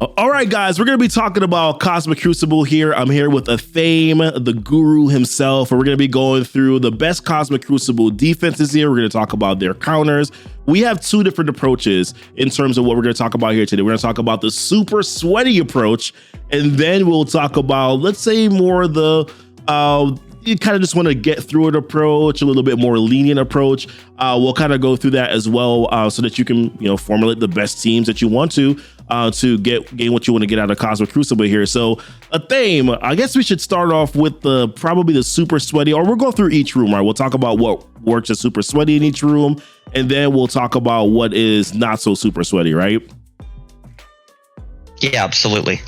All right, guys, we're going to be talking about Cosmic Crucible here. I'm here with Athame, the guru himself, and we're going to be going through the best Cosmic Crucible defenses here. We're going to talk about their counters. We have two different approaches in terms of what we're going to talk about here today. We're going to talk about the super sweaty approach, and then we'll talk about, let's say, more the you kind of just want to get through it approach, a little bit more lenient approach. We'll kind of go through that as well, so that you can, formulate the best teams that you want to gain what you want to get out of Cosmic Crucible here. So, Athame, I guess we should start off with probably the super sweaty, or we'll go through each room, right? We'll talk about what works as super sweaty in each room, and then we'll talk about what is not so super sweaty, right? Yeah, absolutely.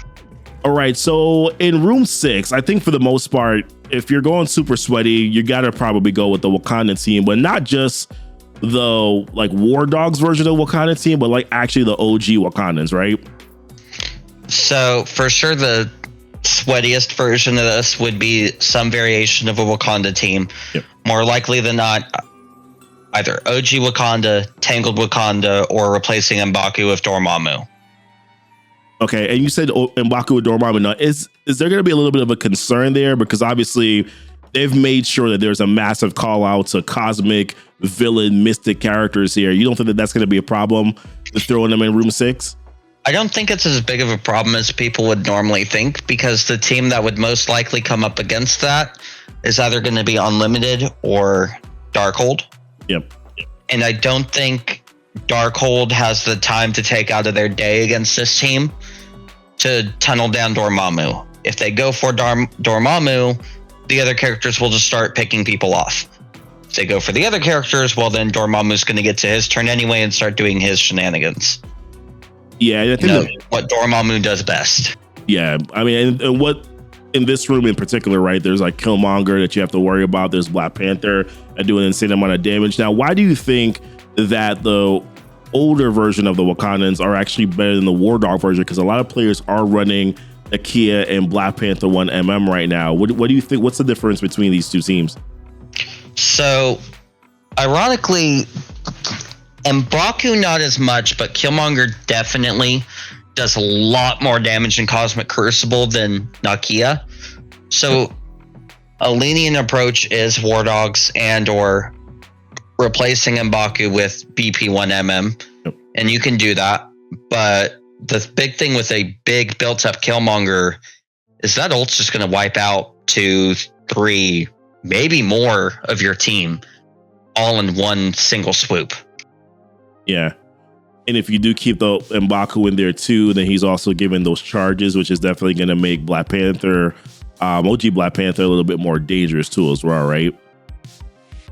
All right, so in room 6, I think for the most part, if you're going super sweaty, you got to probably go with the Wakandan team, but not just the War Dogs version of the Wakandan team, but actually the OG Wakandans, right? So for sure, the sweatiest version of this would be some variation of a Wakanda team. Yep. More likely than not, either OG Wakanda, Tangled Wakanda, or replacing M'Baku with Dormammu. Okay, and you said M'Baku with Dormammu. Now, is there going to be a little bit of a concern there? Because obviously, they've made sure that there's a massive call out to cosmic, villain, mystic characters here. You don't think that that's going to be a problem with throwing them in room 6? I don't think it's as big of a problem as people would normally think, because the team that would most likely come up against that is either going to be Unlimited or Darkhold. Yep. And I don't think Darkhold has the time to take out of their day against this team to tunnel down Dormammu. If they go for Dormammu, the other characters will just start picking people off. If they go for the other characters, well, then Dormammu's going to get to his turn anyway and start doing his shenanigans. Yeah, I think what Dormammu does best. Yeah, I mean, and what in this room in particular, right? There's Killmonger that you have to worry about. There's Black Panther that do an insane amount of damage. Now, why do you think that the older version of the Wakandans are actually better than the War Dog version? Because a lot of players are running Nakia and Black Panther 1mm right now. What do you think? What's the difference between these two teams? So, ironically, M'Baku not as much, but Killmonger definitely does a lot more damage in Cosmic Crucible than Nakia. So, a lenient approach is War Dogs and or replacing M'Baku with BP1mm. Yep. And you can do that. But the big thing with a big built-up Killmonger is that ult's just going to wipe out 2, 3, maybe more of your team all in one single swoop. Yeah. And if you do keep the M'Baku in there too, then he's also given those charges, which is definitely going to make Black Panther, OG Black Panther, a little bit more dangerous too as well, right?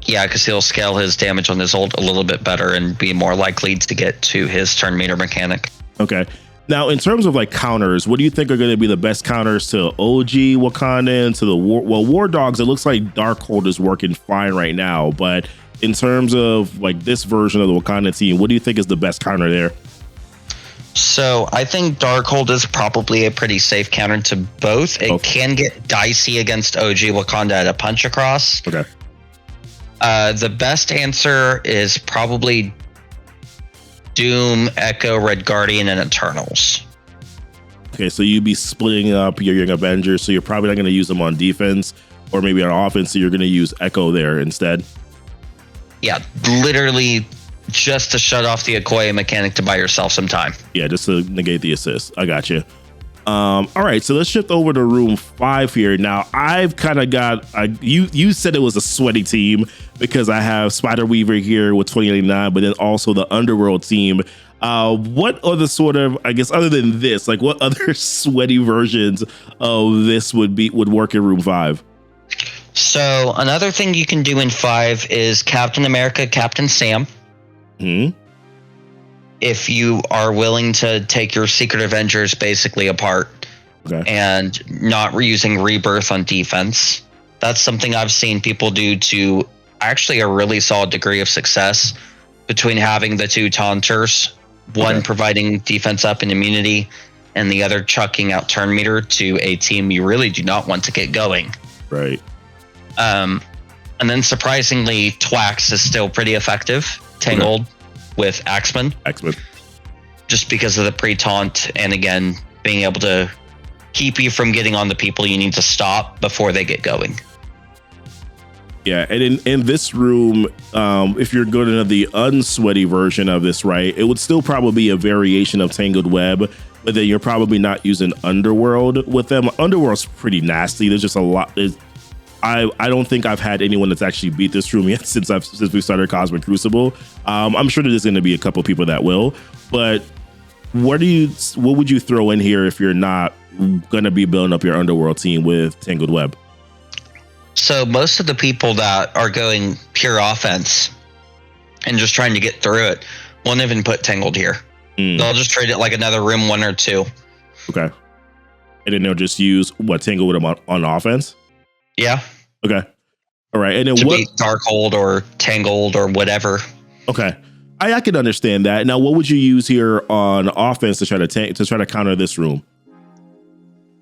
Yeah, because he'll scale his damage on his ult a little bit better and be more likely to get to his turn meter mechanic. Okay. Now, in terms of counters, what do you think are going to be the best counters to OG Wakanda and to the War Dogs? It looks like Darkhold is working fine right now, but in terms of this version of the Wakanda team, what do you think is the best counter there? So I think Darkhold is probably a pretty safe counter to both. It can get dicey against OG Wakanda at a punch across. Okay. The best answer is probably Doom, Echo, Red Guardian, and Eternals. Okay, so you'd be splitting up your Young Avengers, so you're probably not going to use them on defense or maybe on offense, so you're going to use Echo there instead. Yeah, literally just to shut off the Okoye mechanic to buy yourself some time. Yeah, just to negate the assist. I got you. All right, so let's shift over to room 5 here. Now, I've kind of got you said it was a sweaty team because I have Spider Weaver here with 2089, but then also the Underworld team. What other sort of, I guess, other than this, what other sweaty versions of this would work in room 5? So another thing you can do in 5 is Captain America, Captain Sam. If you are willing to take your Secret Avengers basically apart and not reusing Rebirth on defense. That's something I've seen people do to actually a really solid degree of success between having the two taunters, one providing defense up and immunity, and the other chucking out turn meter to a team you really do not want to get going. Right. And then surprisingly, Twax is still pretty effective, tangled with Axeman. Axeman. Just because of the pre-taunt, and again, being able to keep you from getting on the people you need to stop before they get going. Yeah, and in this room, if you're going to the unsweaty version of this, right, it would still probably be a variation of Tangled Web, but then you're probably not using Underworld with them. Underworld's pretty nasty. There's just a lot. I don't think I've had anyone that's actually beat this room yet since we started Cosmic Crucible. I'm sure there's going to be a couple people that will, but what would you throw in here if you're not going to be building up your Underworld team with Tangled Web? So most of the people that are going pure offense and just trying to get through it won't even put Tangled here. They'll just trade it like another room 1 or 2. Okay. And then they'll just use Tangled with them on offense? Yeah. Okay. All right. And then to be Darkhold or Tangled or whatever. Okay. I can understand that. Now, what would you use here on offense to try to counter this room?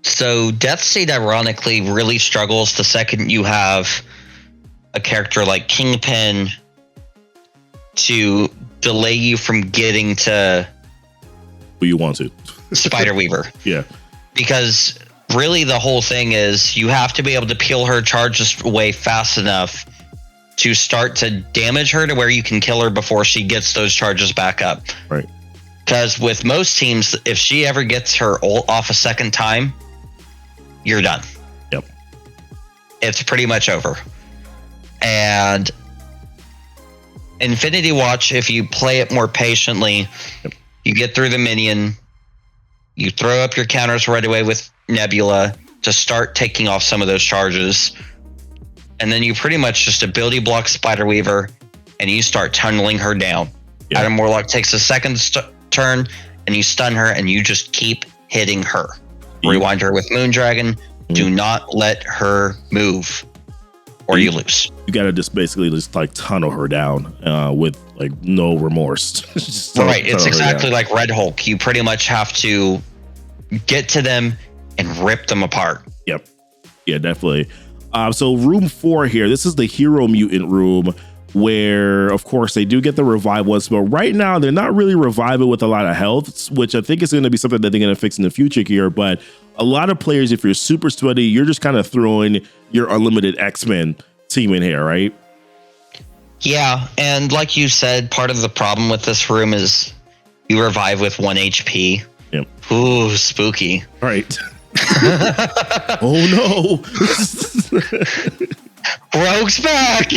So Death Seed ironically really struggles the second you have a character like Kingpin to delay you from getting to who you want to. Spider Weaver. Yeah. Because really the whole thing is you have to be able to peel her charges away fast enough to start to damage her to where you can kill her before she gets those charges back up. Right. Because with most teams, if she ever gets her ult off a second time, you're done. Yep. It's pretty much over. And Infinity Watch, if you play it more patiently, you get through the minion, you throw up your counters right away with Nebula to start taking off some of those charges. And then you pretty much just ability block Spider Weaver and you start tunneling her down. Yeah. Adam Warlock takes a second turn and you stun her and you just keep hitting her. Yeah. Rewind her with Moondragon. Do not let her move or you lose. You got to basically like tunnel her down with like no remorse. Right. It's exactly like Red Hulk. You pretty much have to get to them and rip them apart. Yep. Yeah, definitely. So room 4 here, this is the hero mutant room where, of course, they do get the revive once, but right now they're not really reviving with a lot of health, which I think is going to be something that they're going to fix in the future here. But a lot of players, if you're super sweaty, you're just kind of throwing your unlimited X-Men team in here, right? Yeah, and like you said, part of the problem with this room is you revive with 1 HP. Yep. Ooh, spooky. All right. Oh no. Rogue's back.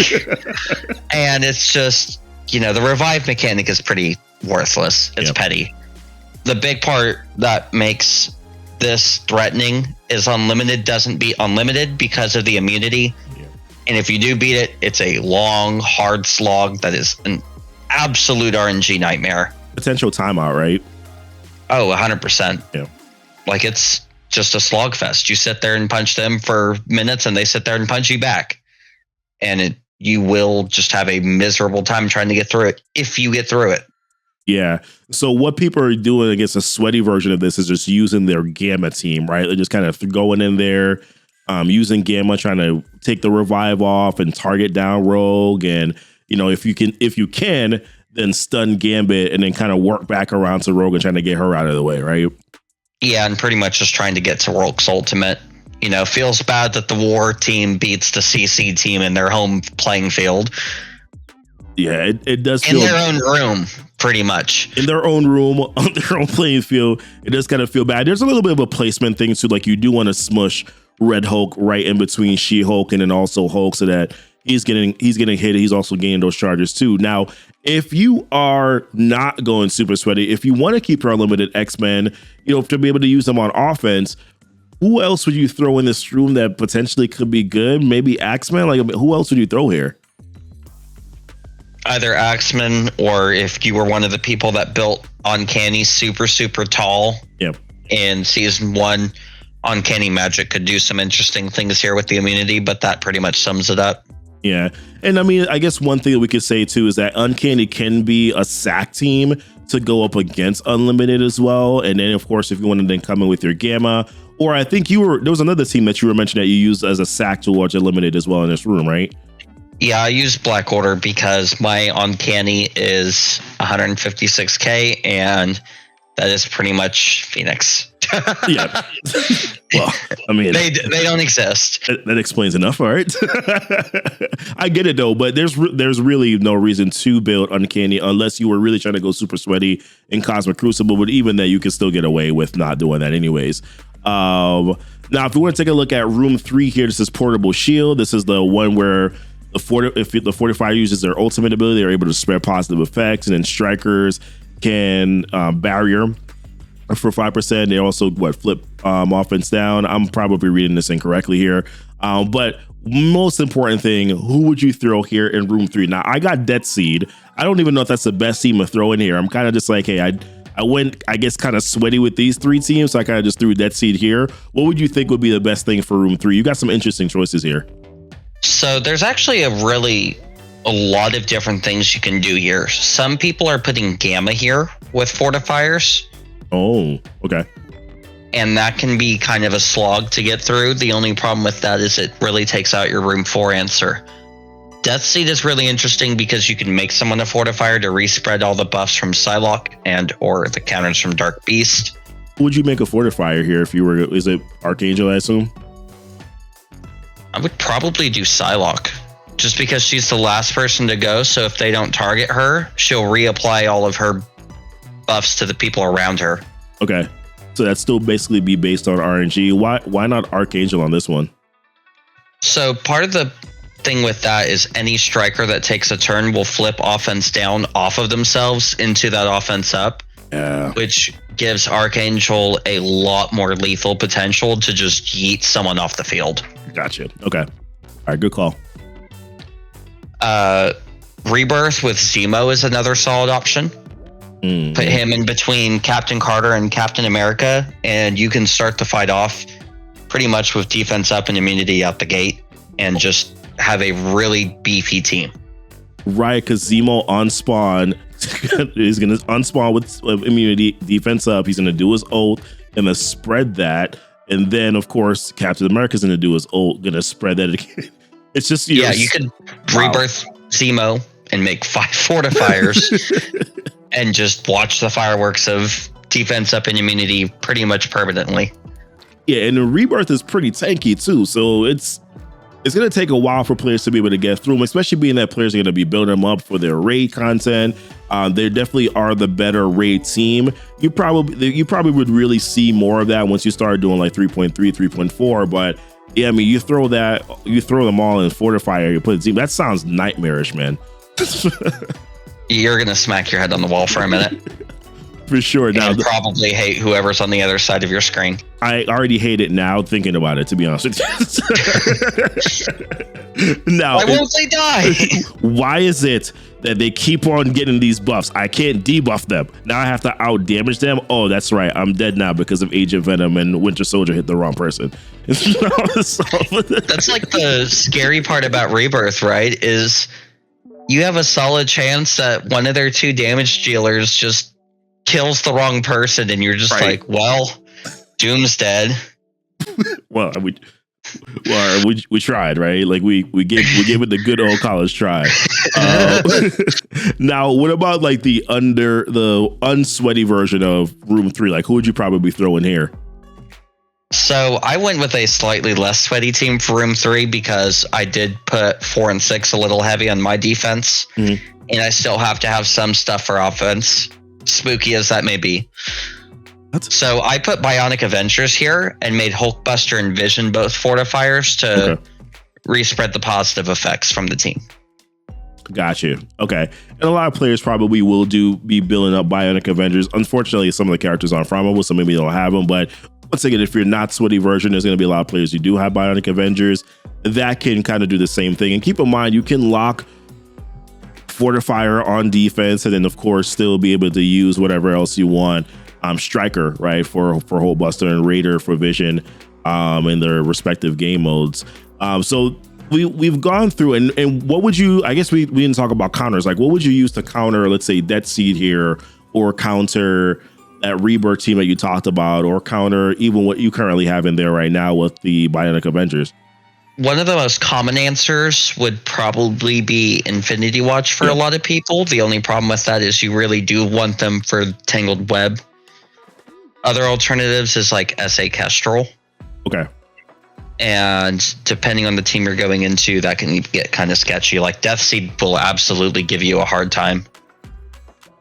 And it's just, the revive mechanic is pretty worthless. It's petty. The big part that makes this threatening is unlimited doesn't beat unlimited because of the immunity. Yeah. And if you do beat it, it's a long, hard slog that is an absolute RNG nightmare. Potential timeout, right? Oh, 100%. Yeah. Like it's just a slog fest. You sit there and punch them for minutes and they sit there and punch you back. And you will just have a miserable time trying to get through it if you get through it. Yeah. So what people are doing against a sweaty version of this is just using their Gamma team, right? They're just kind of going in there, using Gamma, trying to take the revive off and target down Rogue. And, if you can, then stun Gambit and then kind of work back around to Rogue and trying to get her out of the way, right? Yeah, and pretty much just trying to get to Rogue's ultimate. Feels bad that the War team beats the CC team in their home playing field. Yeah, it does feel... In their own room, pretty much. In their own room, on their own playing field, it does kind of feel bad. There's a little bit of a placement thing, too. Like, you do want to smush Red Hulk right in between She-Hulk and then also Hulk so that he's getting hit. He's also gaining those charges, too. Now, if you are not going super sweaty, if you want to keep your unlimited X-Men, to be able to use them on offense, who else would you throw in this room that potentially could be good? Maybe X-Men? Like, who else would you throw here? Either Axeman, or if you were one of the people that built Uncanny super, super tall. Yep. In season 1, Uncanny Magic could do some interesting things here with the immunity, but that pretty much sums it up. Yeah. And I mean, I guess one thing that we could say too is that Uncanny can be a sack team to go up against Unlimited as well. And then of course, if you want to then come in with your Gamma, or I think there was another team that you were mentioning that you used as a sack towards Unlimited as well in this room, right? Yeah, I use Black Order because my Uncanny is 156k and that is pretty much Phoenix. Yeah. Well, I mean, they don't exist. That explains enough. All right. I get it though, but there's really no reason to build Uncanny unless you were really trying to go super sweaty in Cosmic Crucible. But even then, you can still get away with not doing that anyways. Now, if you want to take a look at room 3 here, this is Portable Shield. This is the one where if the Fortifier uses their ultimate ability, they're able to spread positive effects, and then strikers can barrier for 5%. They also flip offense down. I'm probably reading this incorrectly here, but most important thing, who would you throw here in room 3? Now, I got Death Seed. I don't even know if that's the best team to throw in here. I'm kind of just like, hey, I went, I guess, kind of sweaty with these 3 teams, so I kind of just threw Death Seed here. What would you think would be the best thing for room 3? You got some interesting choices here. So there's actually a lot of different things you can do here. Some people are putting Gamma here with Fortifiers. Oh, okay. And that can be kind of a slog to get through. The only problem with that is it really takes out your room 4 answer. Death Seed is really interesting because you can make someone a Fortifier to respread all the buffs from Psylocke and or the counters from Dark Beast. Would you make a Fortifier here if you were, is it Archangel, I assume? I would probably do Psylocke just because she's the last person to go. So if they don't target her, she'll reapply all of her buffs to the people around her. Okay. So that still basically be based on RNG. Why not Archangel on this one? So part of the thing with that is any striker that takes a turn will flip offense down off of themselves into that offense up. Yeah. Which gives Archangel a lot more lethal potential to just yeet someone off the field. Gotcha. Okay. All right, good call. Rebirth with Zemo is another solid option. Mm-hmm. Put him in between Captain Carter and Captain America, and you can start the fight off pretty much with defense up and immunity out the gate, and just have a really beefy team. Right, because Zemo on spawn is going to unspawn with immunity, defense up. He's going to do his ult and then spread that. And then, of course, Captain America's going to do his ult, going to spread that again. It's just, you could rebirth Zemo and make 5 Fortifiers and just watch the fireworks of defense up and immunity pretty much permanently. Yeah, and the rebirth is pretty tanky too. So it's going to take a while for players to be able to get through them, especially being that players are going to be building them up for their raid content. They definitely are the better raid team. You probably would really see more of that once you start doing like 3.3, 3.4. But yeah, I mean, you throw them all in Fortifier, you put a team. That sounds nightmarish, man. You're going to smack your head on the wall for a minute. For sure. Now, probably hate whoever's on the other side of your screen. I already hate it now thinking about it, to be honest with you. Now, why won't they die? Why is it that they keep on getting these buffs? I can't debuff them. Now I have to out damage them. Oh, that's right. I'm dead now because of Agent Venom and Winter Soldier hit the wrong person. That's like the scary part about Rebirth, right? Is you have a solid chance that one of their 2 damage dealers just kills the wrong person, and you're just like, well, Doom's dead. Well, we tried, right? Like we gave it the good old college try. Now, what about like the unsweaty version of room 3? Like, who would you probably throw in here? So I went with a slightly less sweaty team for room 3 because I did put 4 and 6 a little heavy on my defense, and I still have to have some stuff for offense, spooky as that may be. So I put Bionic Avengers here and made Hulkbuster and Vision both Fortifiers to respread the positive effects from the team. Got you. Okay. And a lot of players probably will be building up Bionic Avengers. Unfortunately, some of the characters aren't farmable, so maybe they don't have them. But once again, if you're not sweaty version, there's going to be a lot of players who do have Bionic Avengers that can kind of do the same thing. And keep in mind, you can lock Fortifier on defense, and then of course still be able to use whatever else you want. Striker, right, for Hulkbuster, and Raider for Vision in their respective game modes. So we've gone through, and what would you, I guess we didn't talk about counters. Like, what would you use to counter, let's say, Death Seed here, or counter that Rebirth team that you talked about, or counter even what you currently have in there right now with the Bionic Avengers? One of the most common answers would probably be Infinity Watch for a lot of people. The only problem with that is you really do want them for Tangled Web. Other alternatives is like SA Kestrel. Okay. And depending on the team you're going into, that can get kind of sketchy. Like Deathseed will absolutely give you a hard time.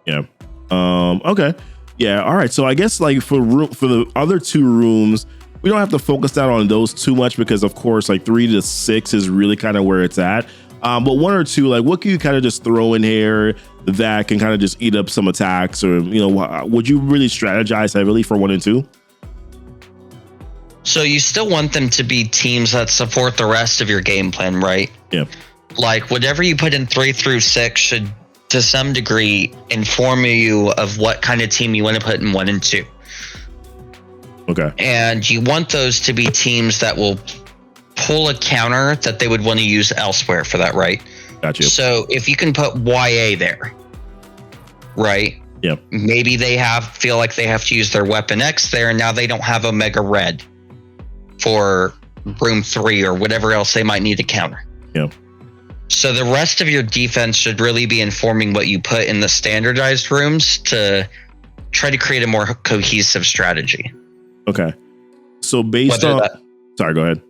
Yeah. Okay. Yeah. All right. So I guess like for the other two rooms, we don't have to focus out on those too much because of course like 3 to 6 is really kind of where it's at. But 1 or 2, like what can you kind of just throw in here that can kind of just eat up some attacks, or would you really strategize heavily for 1 and 2? So you still want them to be teams that support the rest of your game plan, right? Yeah. Like whatever you put in 3 through 6 should to some degree inform you of what kind of team you want to put in 1 and 2. Okay. And you want those to be teams that will pull a counter that they would want to use elsewhere for that, right? Gotcha. So if you can put YA there, right? Yeah. Maybe they feel like they have to use their Weapon X there, and now they don't have Omega Red for room 3 or whatever else they might need to counter. Yeah. So the rest of your defense should really be informing what you put in the standardized rooms to try to create a more cohesive strategy. Okay. So based on... Sorry, go ahead.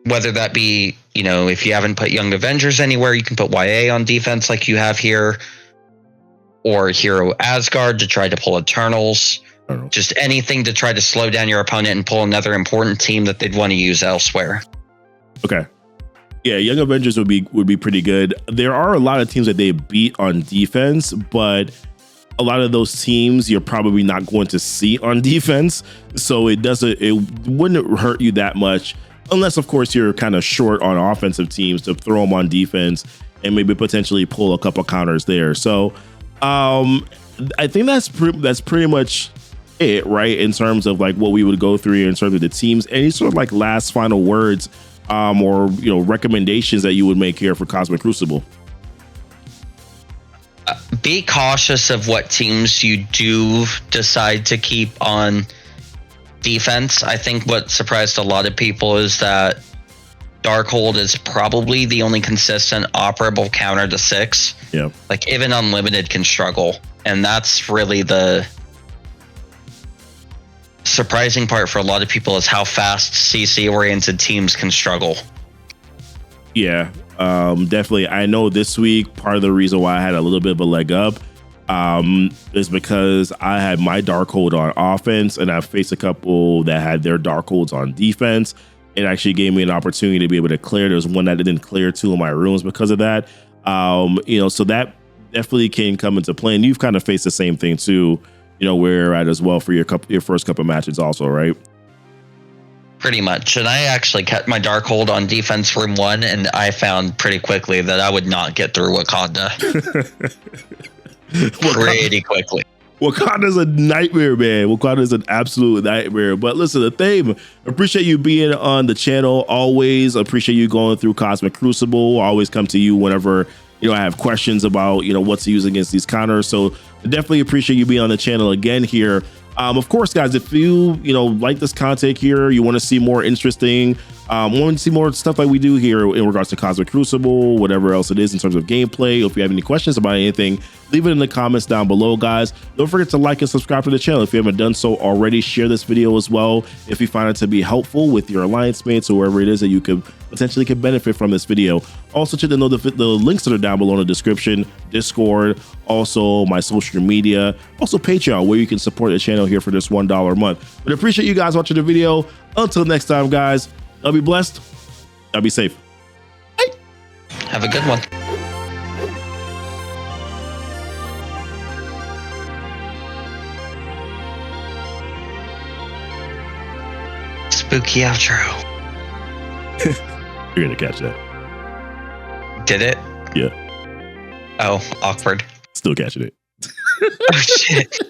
Whether that be, if you haven't put Young Avengers anywhere, you can put YA on defense like you have here, or Hero Asgard to try to pull Eternals. Just anything to try to slow down your opponent and pull another important team that they'd want to use elsewhere. Okay. Yeah, Young Avengers would be pretty good. There are a lot of teams that they beat on defense, but a lot of those teams you're probably not going to see on defense. So it wouldn't hurt you that much, unless of course you're kind of short on offensive teams to throw them on defense and maybe potentially pull a couple counters there. So I think that's pretty much it, right? In terms of like what we would go through in terms of the teams. Any sort of like last final words or recommendations that you would make here for Cosmic Crucible? Be cautious of what teams you do decide to keep on defense. I think what surprised a lot of people is that Darkhold is probably the only consistent operable counter to 6. Yeah. Like even Unlimited can struggle. And that's really the surprising part for a lot of people, is how fast CC oriented teams can struggle. Yeah, definitely. I know this week part of the reason why I had a little bit of a leg up is because I had my Darkhold on offense and I faced a couple that had their Darkholds on defense. It actually gave me an opportunity to be able to clear. There's one that didn't clear 2 of my rooms because of that. So that definitely can come into play. And you've kind of faced the same thing too, where you're at as well for your first couple matches also, right? Pretty much. And I actually kept my Darkhold on defense room 1, and I found pretty quickly that I would not get through Wakanda. Pretty quickly. Wakanda's a nightmare, man. Wakanda's an absolute nightmare. But listen, the theme, appreciate you being on the channel. Always appreciate you going through Cosmic Crucible. I always come to you whenever I have questions about what to use against these counters. So definitely appreciate you being on the channel again here. Of course, guys, if you like this content here, you want to see more interesting, want to see more stuff like we do here in regards to Cosmic Crucible, whatever else it is in terms of gameplay. If you have any questions about anything, leave it in the comments down below, guys. Don't forget to like and subscribe to the channel if you haven't done so already. Share this video as well if you find it to be helpful with your alliance mates or wherever it is that you could potentially benefit from this video. Also, check the links that are down below in the description, Discord, also my social media, also Patreon, where you can support the channel here for just $1 a month. But appreciate you guys watching the video. Until next time, guys, y'all be blessed. Y'all be safe. Bye. Have a good one. Spooky outro. You're gonna catch that. Did it? Yeah. Oh, awkward. Still catching it. Oh, shit.